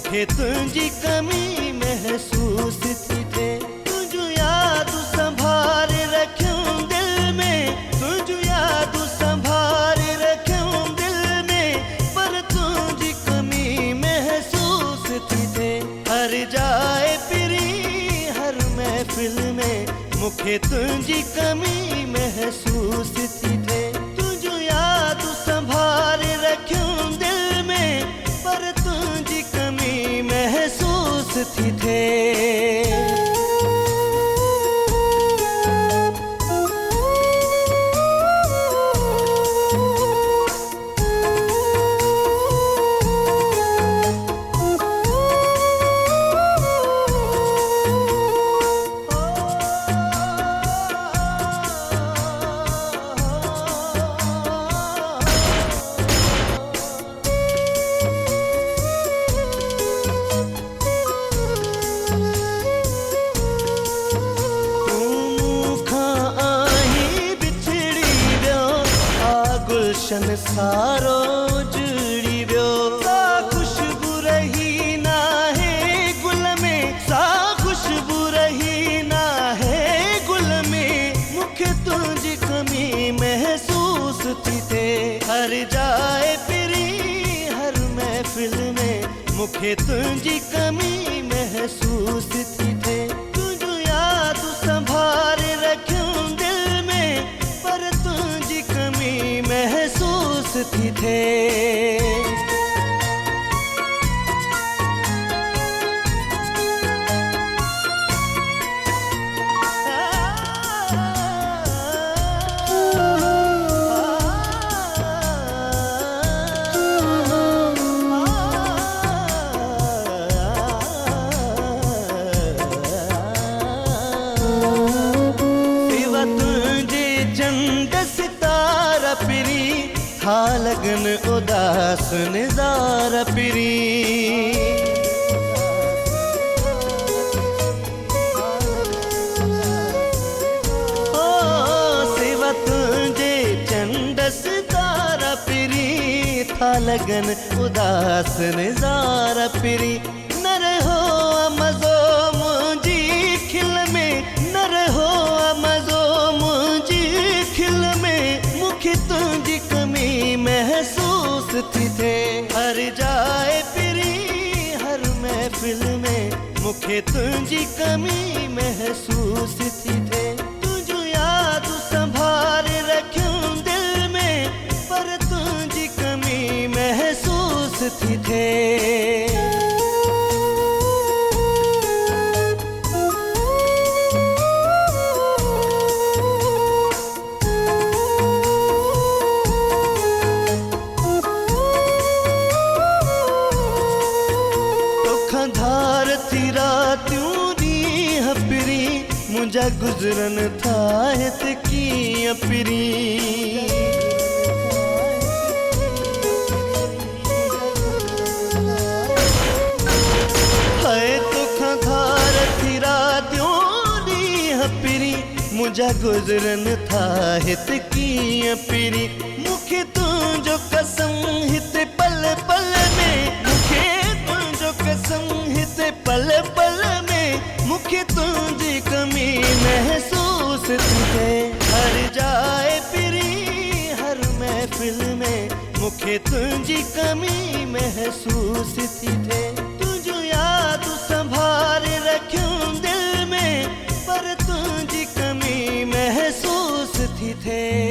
मूंखे तुझी कमी महसूस थी थे। तुझू याद संभाल रखूं दिल में, तुझू याद संभाल रखूं दिल में, पर तुझी कमी महसूस थी थे। हर जाए फिरी हर महफिल में मूंखे तुझी कमी महसूस थी थे। तुझू याद संभाल रखूं दिल में, पर तुझी कमी महसूस थी थे। गुलशन सारो जुड़ी व्यो, सा खुशबू रही ना है गुल में, सा खुशबू रही ना है गुल में, मूंखे तुझी कमी महसूस थी थे। हर जाए फिरी हर महफिल में मूंखे तुझी कमी महसूस थी थे। तुझू याद संभाल रखूं दिल में, पर तुझी कमी महसूस थी थे। था लगन उदास नज़ारा पिरी, ओ सिवा तुझे चंड सितारा पिरी, था लगन उदास नज़ारा पिरी। न रहो मज़ो मुझी खिल में, न रहो मज़ो मुझी खिल में, मूंखे तुझी कमी महसूस थी थे। हर जाए फिरी हर महफिल में मूंखे तुझी कमी महसूस थी थे। तुझू याद संभाल रखूं दिल में, पर तुझी कमी महसूस थी थे। धार थी रातियों दी हपरी, मुझा गुजरन था हित की अपरी। है तुखा धार थी रातियों दी हपरी, मुझा गुजरन था हित की अपरी। मूंखे तुझो कसम हित पल पल में, मूंखे तुझो कसम हित पल पल में, मूंखे तुझी कमी महसूस थी थे। हर जाए फिरी हर महफिल में मूंखे तुझी कमी महसूस थी थे। तुझू याद संभाल रखूं दिल में, पर तुझी कमी महसूस थी थे।